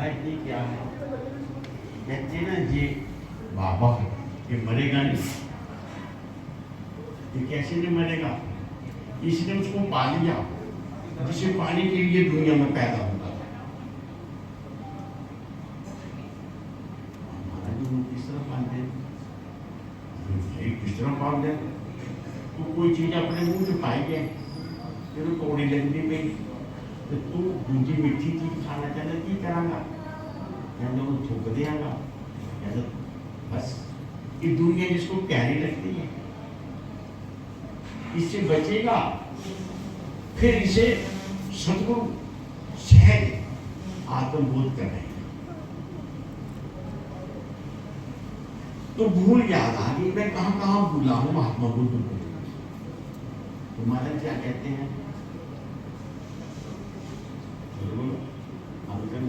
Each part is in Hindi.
महाराज ये क्या है? कहते हैं ना ये बाबा ये मरेगा नहीं। ये कैसे नहीं मरेगा? इसने उसको पा लिया जिसे पाने के लिए दुनिया में पैदा होता था। महाराज वो किस तरह पालते हैं? किस तरह पालते हैं? तो कोई चीज अपने मुंह में पाई गए फिर कौड़ी लगनी पे तो तू दूसरी मीठी चीज खाना चाहता की करांगा कहते वो थूक देगा कहते बस ये दुनिया जिसको प्यारी लगती है इससे बचेगा फिर इसे सदगुरु सहज आत्मबोध करेगा। तो भूल याद आ गई मैं कहां कहां भूला हूं महात्मा बुद्ध को। तो महाराज क्या कहते हैं?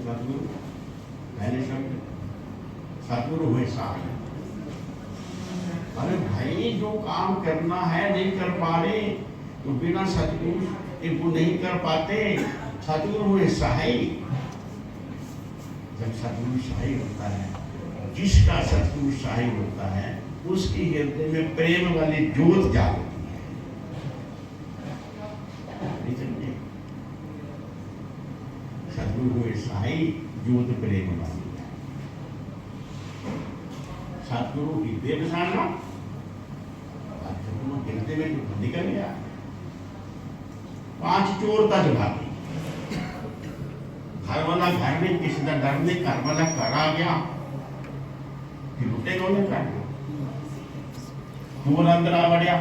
सदगुरु पहले शब्द सदगुरु हुए सारे। अरे भाई जो काम करना है नहीं कर पा रहे तो बिना सदगुरु इनको नहीं कर पाते। सदगुरु हुए सहाय। जब सदगुरु सहाय होता है जिसका सदगुरु सहाय होता है उसकी हृदय में प्रेम वाली ज्योत जागती है। सदगुरु हुए सहाय ज्योत प्रेम वाली। सदगुरु हृदय बसाना हृदय में निकल गया। 5 चोर तक भागी। घर वाला घर में किसी का डर नहीं घर वाला घर आ गया फिर लुटे कौन कर चोर अंदर आ बढ़िया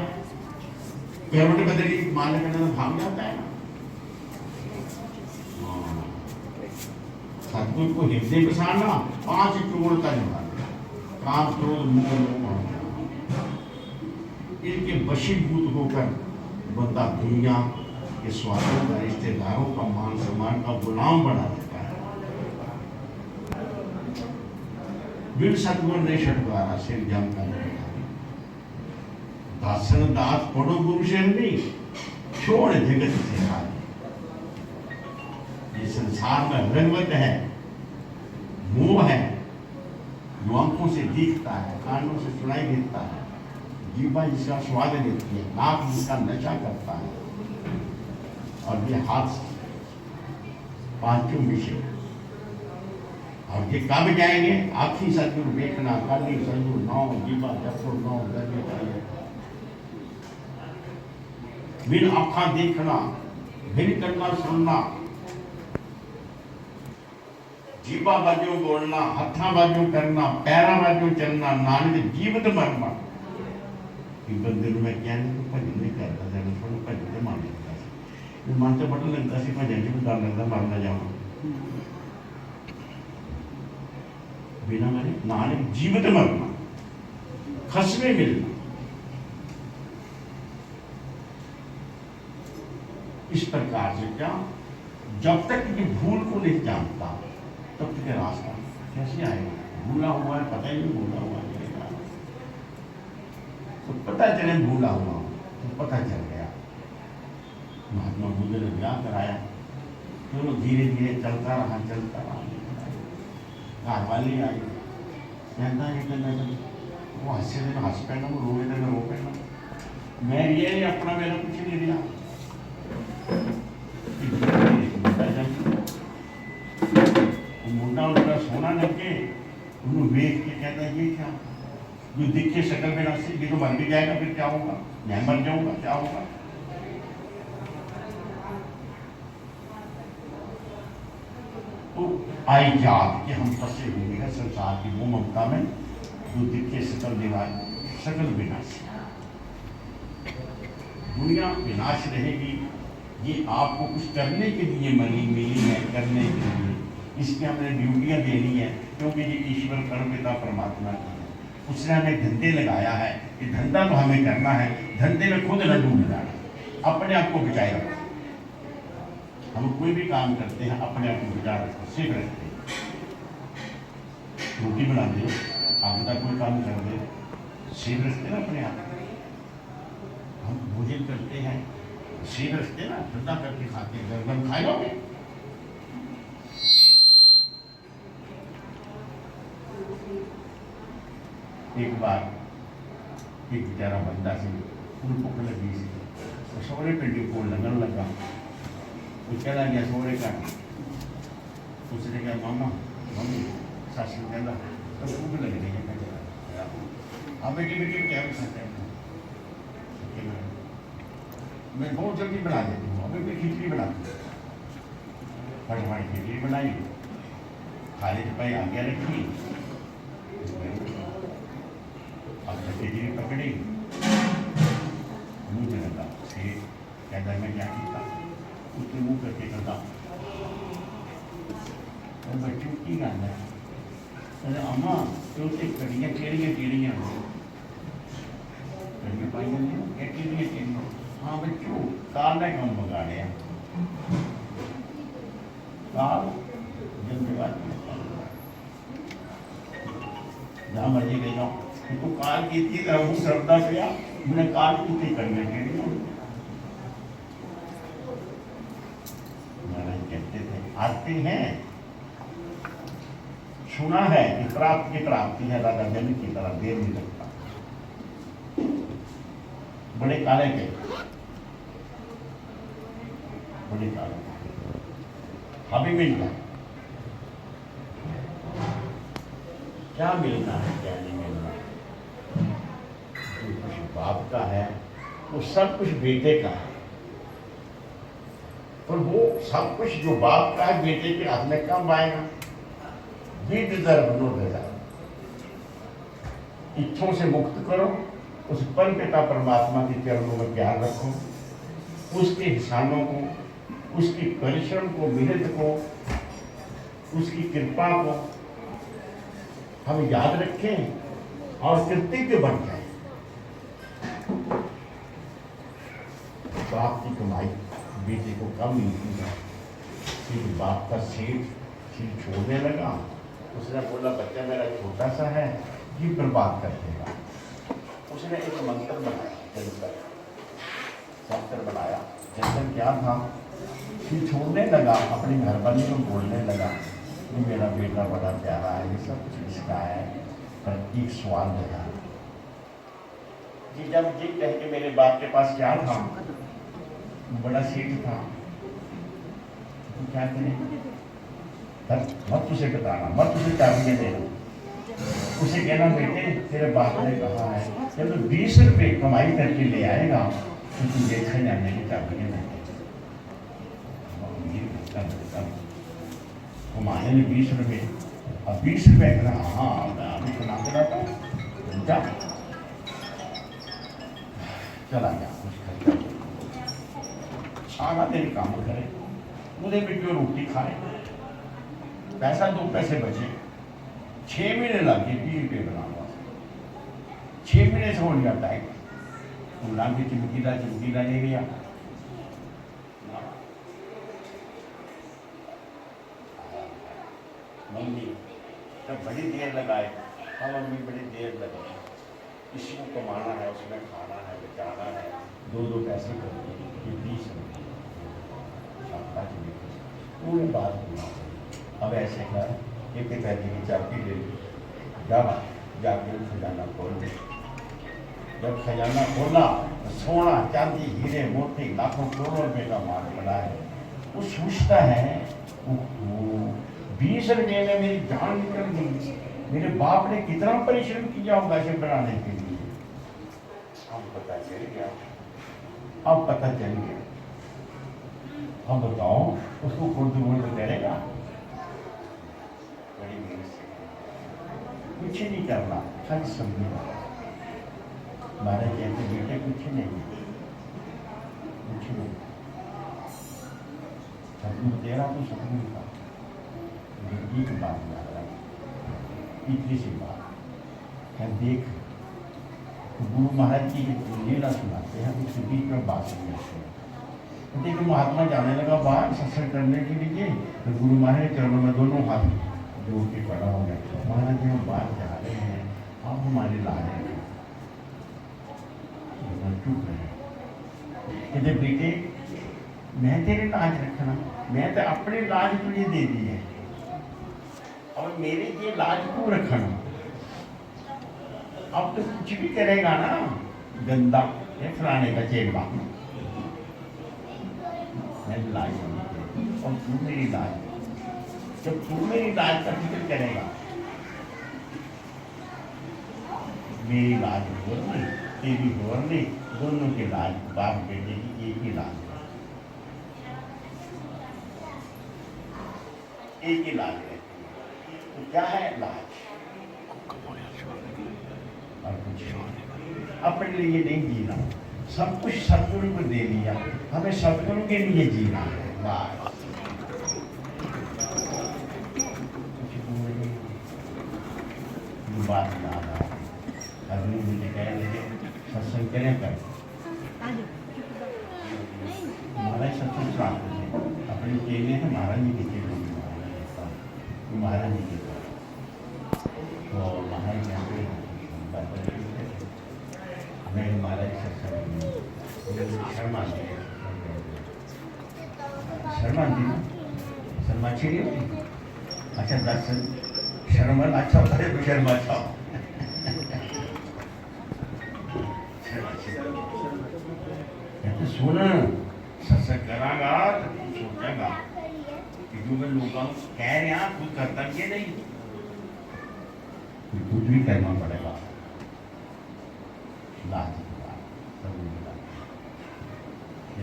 पेरोटे बदली मान करने भाग जाता है। सदगुरु को हृदय बसाना 5 चोर तक भागी। काम क्रोध मोह इनके वशीभूत होकर बंदा दुनिया के स्वादों का रिश्तेदारों का मान सम्मान का गुलाम बना देता है। बिन सदगुरु ने छुटकारा सिर जम कर दासन दास पढ़ो गुरु से नहीं छोड़ जगत से खाली। ये संसार में रंगवत है मोह है जो आंखों से दिखता है कानों से सुनाई देता है जीवा जिसका स्वाद लेती है नाक जिसका नशा करता है और ये हाथ 5 विषय। और ये कब जाएंगे? आखिरी सदगुरु देखना काली सदगुरु 9 जीवा 9 बिन आँखा देखना बिन करना सुनना जीवा बाजू बोलना हथा बाजू करना पैरा बाजू चलना नानक जीवित मरना। बंदे मैं क्या नहीं भजन नहीं करता जाना थोड़ा भजन से मन लगता मन से बड़ा लगता सी भजन से भी डर लगता मर ना जाऊँ बिना मरे नानक जीवित मरना खसमे मिलना। इस प्रकार से क्या जब तक ये भूल को नहीं जानता तब तक रास्ता कैसे आएगा? भूला हुआ है पता ही नहीं भूला हुआ है तो पता चले भूला हुआ तो पता चल गया। महात्मा बुद्ध ने ब्याह कराया तो धीरे धीरे चलता रहा घर वाली आई कहता है वो हंसे दिन हंस पैना वो रोए दिन रो पैना मैं ये अपना मेरा कुछ नहीं दिया। मुंडा उनका सोना लगे उन्होंने वेख के कहता है ये क्या जो दिखे शक्ल में ना ये तो मर भी जाएगा फिर क्या होगा? मैं मर जाऊंगा क्या होगा? तो आई याद कि हम फंसे हुए हैं संसार की वो ममता में जो दिखे शकल दीवार शकल विनाशी। दुनिया विनाश रहेगी। ये आपको कुछ करने के लिए मिली है करने के लिए इसकी हमने ड्यूटियां देनी है क्योंकि ये ईश्वर परमपिता परमात्मा की है। उसने हमें धंधे लगाया है कि धंधा तो हमें करना है धंधे में खुद न डूब जाना अपने आप को बचाए रखो। हम कोई भी काम करते हैं अपने आप को बचा रखो सेफ रखते हैं। रोटी बना दे आपका कोई काम कर दे सेफ रखते ना अपने आप। हम भोजन करते हैं सेफ रखते ना धंधा करके खाते हैं गर्दन खाए लोगे एक बार एक बेचारा बंदा से उन भुख लगी सी, तो सोहरे पिंडी को लगन लगा, वो चला गया सोहरे का। उसने कहा मामा मम्मी सास ने कहना तो भूख लग रही है, मैं चला अब बेटी बेटी क्या खाते हैं, मैं बहुत जल्दी बना देती हूँ, अभी मैं खिचड़ी बनाती हूँ। फटफट खिचड़ी बनाई, खाली रुपये आगे रखी, अब खिचड़ी पकड़ी, मुँह में लगा, फिर कहता मैं क्या किया, उसके मुँह करके करता बच्चों की गल है, अरे अम्मा तो कड़ियाँ केड़ियाँ केड़ियाँ कड़ियाँ पाई जाती क्या केड़ियाँ केड़ियाँ, हाँ बच्चों काल ने कम बगाड़िया, काल धन्यवाद जहाँ मर्जी गई जाओ, तो काल की थी मुँह श्रद्धा किया, मैंने काल की थी कड़ियाँ केड़ियाँ। महाराज कहते थे आते हैं, सुना है कि प्राप्ति है राजा जनक की तरह, देर नहीं लगता। बड़े काले के बड़े काले अभी मिलना क्या मिलना है क्या नहीं मिलना, जो कुछ बाप का है वो सब कुछ बेटे का है, पर वो सब कुछ जो बाप का है बेटे के हाथ में कब आएगा। इच्छों से मुक्त करो, उस पर पिता परमात्मा के चरणों में प्यार रखो, उसके एहसानों को, उसकी परिश्रम को, मेहनत को, उसकी कृपा को हम याद रखें और कृतज्ञ बन जाए। बाप की कमाई बेटे को कम मिलती है, फिर बाप का सिर छोड़ने लगा, उसने बोला बच्चा मेरा छोटा सा है, ये बर्बाद कर देगा। उसने एक मंत्र बनाया, मंत्र बनाया, जंतर क्या था, फिर छोड़ने लगा, अपनी घरवाली को बोलने लगा कि मेरा बेटा बड़ा प्यारा है, ये सब कुछ इसका है, पर एक सवाल लगा कि जब जी कह के मेरे बाप के पास क्या था, बड़ा सेठ था, तो क्या करें, मत उसे बताना, मत उसे चाबियां देना, उसे कहना बेटे तेरे बाप ने कहा है जब तो 20 रुपये कमाई करके ले आएगा तो तू देखा जाने की चाबियां नहीं, कमाए ने 20 रुपये, अब 20 रुपये कहना हाँ मैं अभी सुना के रहता हूँ, जा चला गया कुछ खर्चा सारा दिन काम करे, मुझे भी क्यों रोटी खाए, पैसा 2 पैसे बचे, 6 महीने लग गए 20 रुपये बनाना, 6 महीने से हो जाता है, लाके चमकीला ले गया, मम्मी तब बड़ी देर लगाए, हाँ मम्मी बड़ी देर लगे, किसी को कमाना है, उसमें खाना है, बचाना है, 2-2 पैसे करके ये 20 रुपये पूरी बात हुई। अब ऐसे कर एक पैसे की चाबी ले ली, जब जाके खजाना खोल दे, जब खजाना खोला तो सोना चांदी हीरे मोती लाखों करोड़ों रुपये का माल पड़ा है। वो सोचता है 20 रुपये में मेरी जान निकल गई, मेरे बाप ने कितना परिश्रम किया होगा इसे बनाने के लिए। अब पता चल गया, अब पता चल गया, अब बताओ उसको खुद करेगा, बड़ी मेहनत से कुछ नहीं करना, सच समझना। हमारे कहते बेटे कुछ नहीं, कुछ नहीं, सपनों तेरा तो सपनों का एक बात याद रहा, इतनी सी बात है, देख गुरु महाराज की लीला सुनाते हैं, उसके बीच में बात सुनाते हैं। देखो महात्मा जाने लगा बाहर सत्संग करने के लिए, तो गुरु महाराज चरणों में दोनों हाथ जोड़ के खड़ा हो गया, महाराज जी हम बाहर जा रहे हैं, आप हमारे ला रहे हैं। चुप रहे, कहते बेटे मैं तेरे लाज रखना, मैं तो अपने लाज तुझे दे दी है, और मेरे ये लाज को रखना, अब तो कुछ भी करेगा ना, गंदा ये फलाने का चेला, मैं लाज समझती और तू मेरी लाज, जब तू मेरी लाज का फिक्र करेगा, मेरी लाज हो नहीं, तेरी हो नहीं, दोनों की लाज, बाप बेटे की एक ही लाज है, एक ही लाज है। तो क्या है लाज? और कुछ अपने लिए नहीं जीना, सब कुछ सदगुरु को दे दिया, हमें सदगुरु के लिए जीना है। लाज बात याद आ अभी मुझे कह रहे सत्संग करें कर महाराज सत्संग प्राप्त थे अपने केले हैं, महाराज जी के केले, महाराज जी के तो महाराज मैं महाराज सत्संग शर्मा शर्मा जी शर्मा अच्छी होती, अच्छा दर्शन शर्मा अच्छा होता है, शर्मा अच्छा तो सुन सत्संग करागा तो तू सोचेगा कि जो मैं लोगों कह रहे हैं कुछ कर्तव्य नहीं, कुछ भी करना पड़ेगा। लाज की बात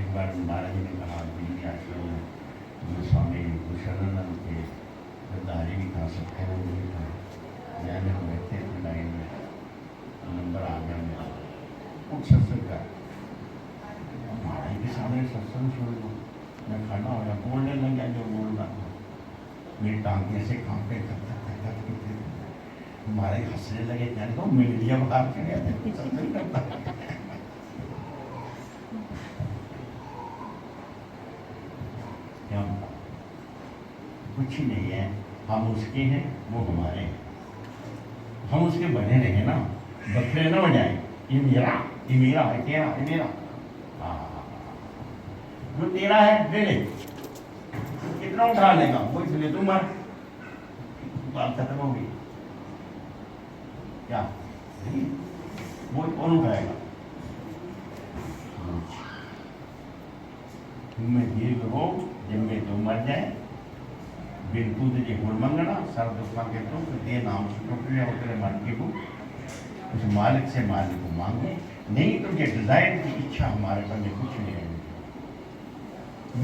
एक बार महाराज जी ने कहा दिल्ली आश्रम में स्वामी भूषणानंद के दारी भी था, सबका वो भी था, मैंने बैठे थे लाइन में, नंबर आ गया मेरा, कुछ सत्संग का महाराज के सामने सत्संग सुन लो, मैं खड़ा हो गया, बोलने लग गया जो बोलना था, मेरी टांगे से कांपे करते महाराज हंसने लगे, कहने को मीडिया बाहर के सत्संग करता कुछ ही नहीं है, हम उसके हैं वो हमारे हैं, हम उसके बने रहे ना, बखरे ना हो जाए, ये मेरा है, तेरा है, मेरा, जो तेरा है ले ले, कितना उठा लेगा वो इसलिए तुम मर, बात खत्म हो गई क्या, वो कौन उठाएगा? तुम्हें दीर्घ हो जिनमें तुम मर जाए, बिल्कुल तुझे गुण मंगना सर दुखा के तुम दे नाम सुखप्रिया उतरे मन के को उस मालिक से मालिक को मांगो, नहीं तुझे डिजायर की इच्छा हमारे बंदे कुछ नहीं है,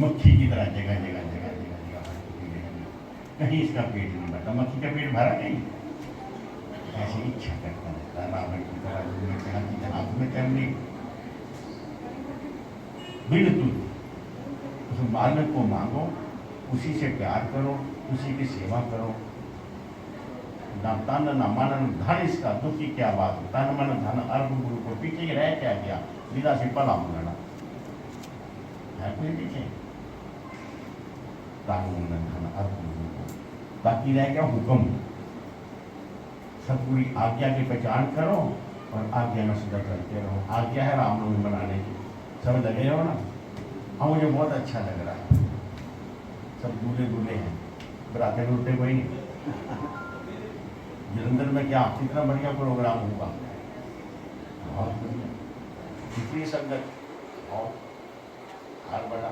मक्खी की तरह जगह जगह जगह जगह जगह कहीं इसका पेट नहीं भरता, मक्खी का पेट भरा नहीं, ऐसी इच्छा करता रहता है रावण की तरह हाथ में करने बिल्कुल उस मालिक को मांगो, उसी से प्यार करो, उसी की सेवा करो, ना तन ना मन धन, इसका दुख की क्या बात, तन मन धन अर्घ गुरु को पीछे रह क्या गया, विदा से पला मंगना है कोई पीछे, तन मन धन अर्घ गुरु को, बाकी रह गया हुक्म, सब पूरी आज्ञा की पहचान करो और आज्ञा में सदा करते रहो। आज्ञा है रामनवमी मनाने की, समझ लगे हो ना? हाँ मुझे बहुत अच्छा लग रहा है, सब दूल्हे दूल्हे हैं, बराते उठे कोई नहीं, जलंधर में क्या कितना बढ़िया प्रोग्राम होगा, बहुत बढ़िया, कितनी संगत और हार बड़ा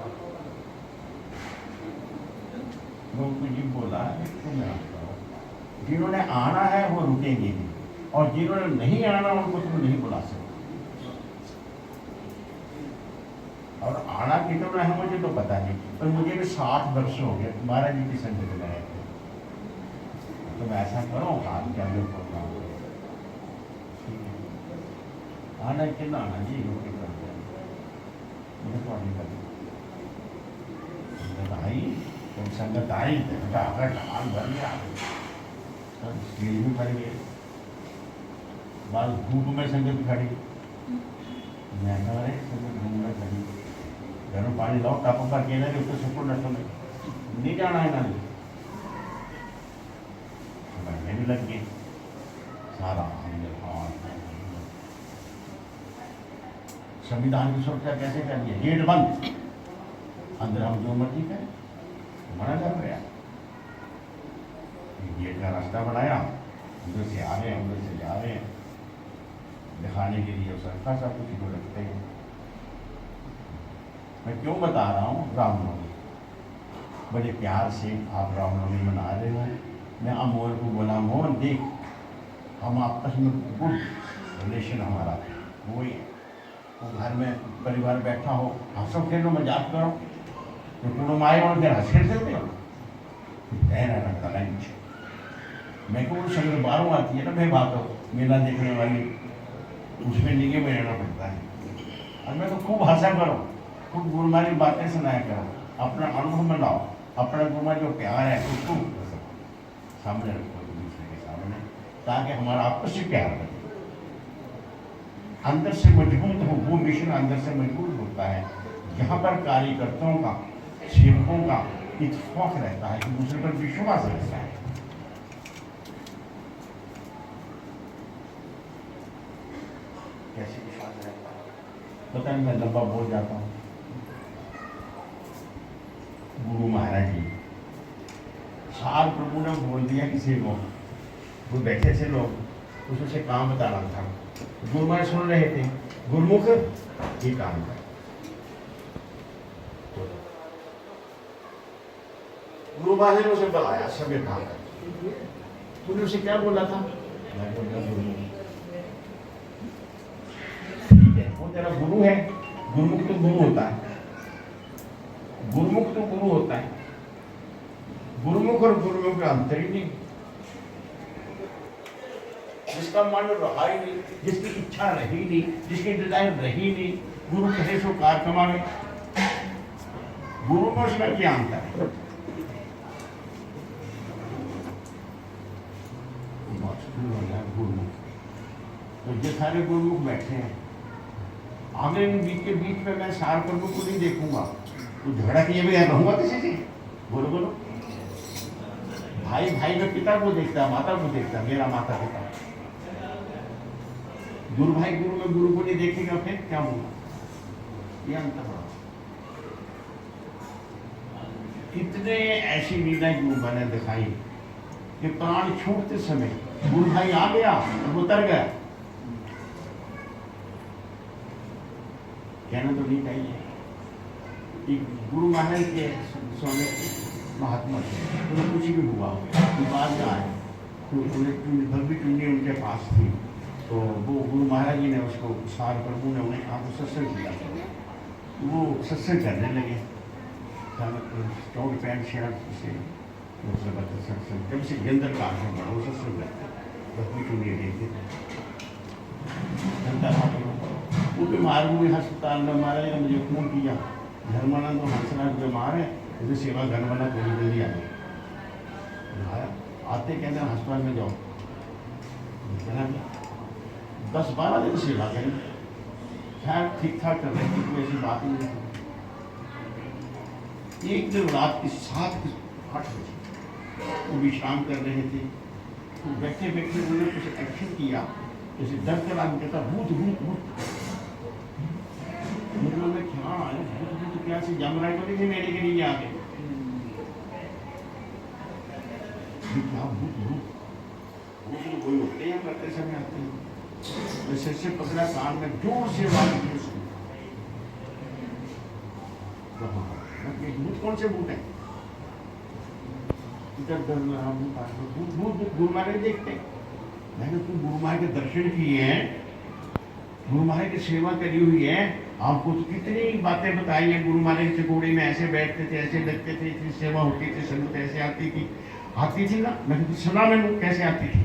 लोग जी बोला है तो मैं आता हूँ, जिन्होंने आना है वो रुकेंगे नहीं, और जिन्होंने नहीं आना उनको तुम नहीं बुला सकते, और आना कितना है मुझे तो पता नहीं, पर मुझे भी 60 वर्ष हो गए महाराज जी की संगत में रहे थे, तो मैं ऐसा करो काम क्या लोग प्रोग्राम आना कि ना आना जी रोके करते हैं, मुझे तो नहीं पता संगत आई, तो संगत आई अगर ढाल भर गया स्टेज भी भर गए, बाद धूप में संगत खड़ी, मैं कह रहे संगत धूप में खड़ी, गर्म पानी लाओ टप का केला के उसको सुपुर नशो में नहीं जाना है ना, बैठने भी लग गए सारा संविधान की सुरक्षा कैसे करनी है, गेट बंद, अंदर हम जो मर्जी करें, मना कर रहे हैं, गेट का रास्ता बनाया, उधर से आ रहे हैं उधर से जा रहे हैं, दिखाने के लिए उसका खासा कुछ को रखते हैं। मैं क्यों बता रहा हूँ, रामनवमी बड़े प्यार से आप रामनवमी मना रहे हो। मैं अमोल को बोला, मोहन देख हम आपस में गुड रिलेशन हमारा वही है, वो घर में परिवार बैठा हो, हंसो खेलो मजाक करो, तो कुटुंब आए और फिर हंस खेल सकते हो। मैं को संग बारों आती है ना भाई बात हो, मेला देखने वाली उसमें नीचे में रहना पड़ता है। और मैं तो खूब हंसा करो, खूब गुरुमारी बातें सुनाया करो, अपना अनुभव बनाओ, अपना गुरुमा जो प्यार है उसको सामने रखो दूसरे के सामने, ताकि हमारा आपस से प्यार बने, अंदर से मजबूत हो। वो मिशन अंदर से मजबूत होता है जहाँ पर कार्यकर्ताओं का, सेवकों का इत्तेफाक रहता है, एक दूसरे पर विश्वास रहता है। कैसे विश्वास रहता है पता नहीं, मैं लंबा बोल जाता हूँ। गुरु महाराज जी साल प्रभु ने बोल दिया किसी को, वो बैठे थे लोग, उससे काम बता रहा था, गुरु महाराज सुन रहे थे, गुरुमुख ये काम कर। गुरु महाराज ने उसे बुलाया, सब ये काम कर। तूने उसे क्या बोला था? मैं बोला गुरुमुख। ठीक है, वो तेरा गुरु है, गुरुमुख तो गुरु होता है, गुरुमुख तो गुरु होता है, गुरुमुख और गुरुमुख का अंतर ही नहीं। जिसका मन रहा ही नहीं, जिसकी इच्छा रही नहीं, जिसकी डिजाइन रही नहीं, गुरु कहे सो कार कमावे। गुरु में उसमें क्या अंतर है? गुरुमुख तो ये सारे गुरुमुख बैठे हैं, आगे बीच के बीच में मैं सार प्रभु को नहीं देखूंगा तो झगड़ा किए भी रहूंगा किसी से? बोलो बोलो। भाई भाई में पिता को देखता है, माता को देखता है, मेरा माता पिता। गुरु भाई गुरु में गुरु को नहीं देखेगा फिर क्या होगा? ये अंतर है। कितने ऐसी लीलाएं गुरु बने दिखाई कि प्राण छूटते समय गुरु भाई आ गया तो उतर गया। कहना तो नहीं चाहिए कि गुरु महाराज के सोने महात्मा तो कुछ भी हुआ बात में आए तो उन्हें भव्य टूंडी उनके पास थी, तो वो गुरु महाराज जी ने उसको सार प्रभु ने उन्हें कहा तो सत्संग किया, वो सत्संग करने लगे, चौड़ पैंट शर्ट से सत्संग, जब से गेंदर का आश्रम बड़ा वो सत्संग करते भव्य टूंडी देखते वो बीमार हुए अस्पताल में, महाराज ने मुझे फोन किया, धर्मानंद और हंसराज बीमार है, उसे सेवा घर वाला थोड़ी जल्दी आ गई। आते कहते हैं अस्पताल में जाओ, 10-12 दिन सेवा करें, खैर ठीक ठाक कर रहे थे, कोई ऐसी बात ही नहीं। एक दिन रात के 7-8 बजे वो विश्राम कर रहे थे, तो बैठे बैठे उन्होंने कुछ एक्शन किया, जैसे डर के बाद कहता भूत भूत भूत, मतलब मैं क्या आया भूत भूत क्या से जम रहा है, तो देखिए मेरे के लिए आगे क्या भूत भूत भूत कोई होते हैं करते समय आते हैं। मैं सिर से पकड़ा, कान में जोर से आवाज की उसकी, भूत कौन से भूत है? भूत भूत गुरु महाराज देखते, मैंने तुम गुरु महाराज के दर्शन किए हैं, गुरु महाराज की सेवा करी हुई है, आपको तो कितनी बातें बताई हैं। गुरु महाराज के घोड़े में ऐसे बैठते थे, ऐसे लगते थे, इतनी सेवा होती थी, संगत ऐसे आती थी ना, मैं तो सुना मैंने कैसे आती थी,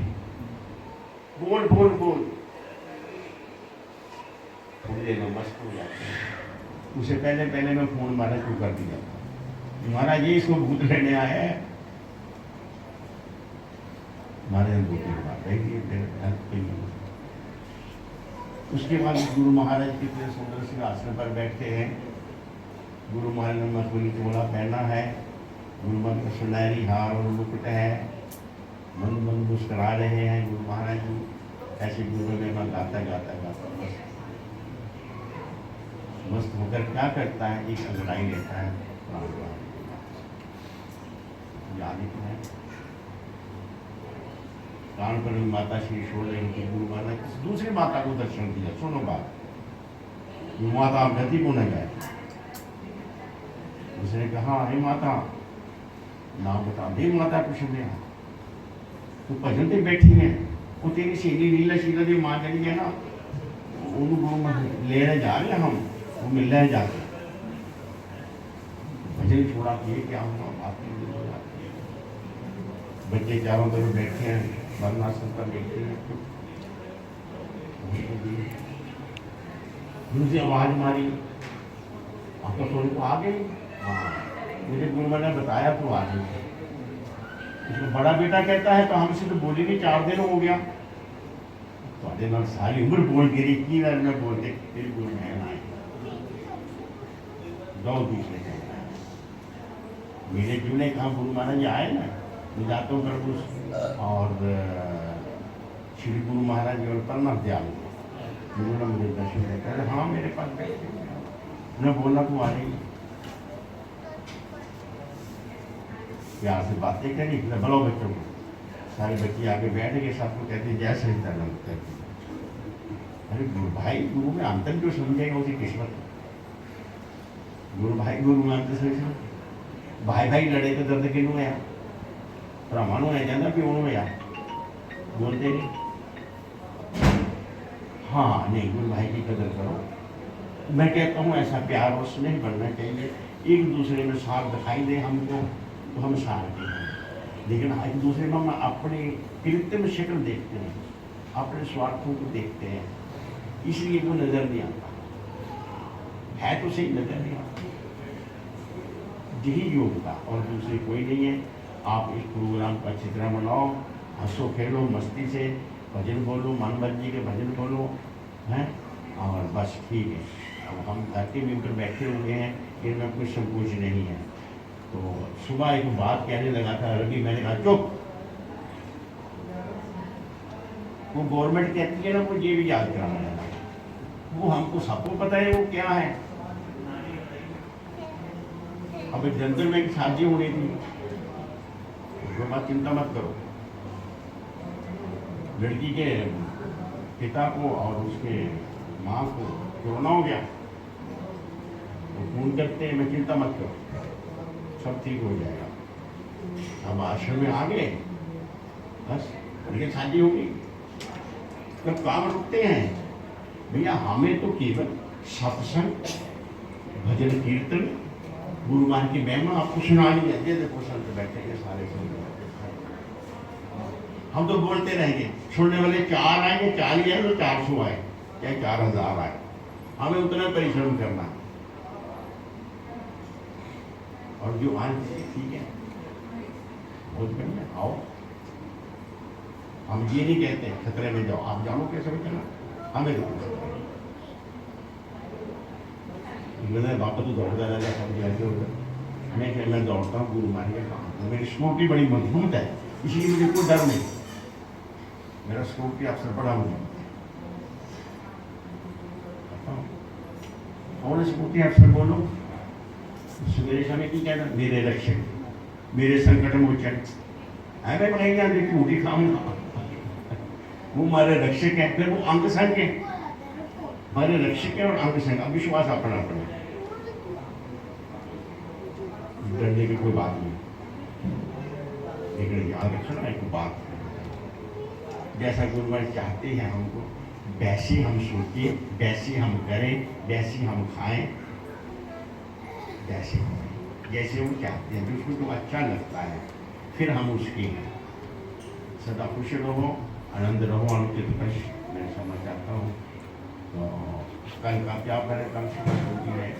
बोल बोल बोल, थोड़ी देर में मस्त हो जाते हैं। उससे पहले पहले मैं फोन महाराज को कर दिया, महाराज जी इसको भूत लेने आया है। महाराज उसके बाद गुरु महाराज कितने सुंदर से आसन पर बैठते हैं। गुरु महाराज ने मखमली चोला पहना है, गुरु महाराज का सुनहरी हार और मुकुट है, मन मन मुस्करा रहे हैं गुरु महाराज जी। ऐसे गुरु ने मैं गाता गाता गाता मस्त होकर क्या करता है, एक अंगड़ाई लेता है, याद है कान पर माता श्री छोड़ रही थी, गुरु माता किसी दूसरी माता को दर्शन दिया। सुनो बात, माता गति को न गए। उसने कहा, हे माता, नाम बता दे माता कुछ नहीं, तू भजन से बैठी है, वो तेरी सहेली लीला शीला की माँ जड़ी है ना, उन्होंने लेने जा रहे हैं हम, वो मिल रहे जाके भजन छोड़ा के क्या हुआ, बात नहीं हो जाती। बच्चे चारों तरफ बैठे हैं, वर्णाश्रम पर बैठे हैं, मुझे आवाज मारी, आप तो सोने को आ गई। हाँ, मुझे गुरुमा ने बताया तो आ गई। उसमें बड़ा बेटा कहता है तो हमसे तो बोली नहीं, 4 दिन हो गया, तो सारी उम्र बोल गिरी की बार में बोलते तेरी गुरु बहन आए दो दूसरे मेरे क्यों ने कहा गुरु महाराज जी आए ना, मैं जाता हूँ प्रभु और श्री गुरु महाराज जी और परम दयाल उन्होंने मुझे दर्शन देता है। हाँ मेरे पास बैठे, उन्हें बोलना तू आ रही, प्यार से बातें करी, बोलो बच्चों को, सारे बच्चे आगे बैठ गए, सबको कहते हैं जय सचिदानंद करते। अरे गुरु भाई गुरु में अंतर जो समझेगा उसकी किस्मत। गुरु भाई गुरु में अंतर समझ, भाई भाई लड़े तो दर्द किनू है, ब्राह्मण है जाना प्योन होया, बोलते नहीं। हाँ नहीं, गुरु भाई की कदर करो। मैं कहता हूँ ऐसा प्यार और स्नेह बढ़ना चाहिए, एक दूसरे में साथ दिखाई दे हमको तो हम साथ हैं, लेकिन एक दूसरे में हम अपने कृत्रिम शक्ल देखते हैं, अपने स्वार्थों को देखते हैं, इसलिए वो नजर नहीं आता है, तो सही नजर नहीं आता। यही योग्यता और दूसरी कोई नहीं है। आप इस प्रोग्राम को अच्छी तरह मनाओ, हंसो खेलो मस्ती से, भजन बोलो, मन मर्जी के भजन बोलो, हैं, और बस ठीक है। अब हम घर के भी ऊपर बैठे हुए हैं, इनमें कोई संकोच नहीं है। तो सुबह एक बात कहने लगा था रवि, मैंने कहा चुप, वो गवर्नमेंट कहती है ना, वो ये भी याद कराना है, वो हमको सबको पता है वो क्या है। अब जंतर में एक शादी होनी थी, उसके बाद चिंता मत करो, लड़की के पिता को और उसके माँ को कोरोना हो गया, तो फोन करते हैं, मैं चिंता मत करो, सब ठीक हो जाएगा। अब आश्रम में आ गए, बस उनकी शादी होगी, जब काम रुकते हैं भैया, हमें तो केवल सत्संग, भजन कीर्तन, गुरु मान की महिमा आपको सुनानी है। ये देखो संत बैठे हैं सारे संत, हम तो बोलते रहेंगे, सुनने वाले 4 आएंगे, 40 आए तो 400 आए, चाहे 4000 आए, हमें उतना परिश्रम करना। और जो आए ठीक है, बहुत बढ़िया, आओ। हम ये नहीं कहते खतरे में जाओ, आप जानो कैसे बचना, हमें तो मैंने वापस तो दौड़ता रहता सब ऐसे होगा। मैं दौड़ता हूँ गुरु मान के काम, मेरी स्कूटी बड़ी मजबूत है, इसलिए मुझे कोई डर नहीं, मेरा स्कूटी अफसर बड़ा मजबूत है। और स्कूटी अफसर बोलो, मेरे समय की कहना, मेरे रक्षक, मेरे संकट मोचन है, मैं कहेंगे देखिए रोटी खाऊंगा, वो हमारे रक्षक है, फिर वो अंग संग है, हमारे रक्षक है और अंग संग, विश्वास अपना अपना, डरने की कोई बात नहीं। लेकिन याद रखना एक बात, जैसा गुरुवार चाहते हैं हमको, वैसे हम सोचें, वैसे हम करें, वैसे हम खाएं, जैसे वो चाहते हैं, जिसको जो अच्छा लगता है, फिर हम उसके हैं। सदा खुश रहो, आनंद रहो, अनुचित कष्ट मैं समझ जाता हूँ। तो कल का क्या करें, कल सुबह होती है।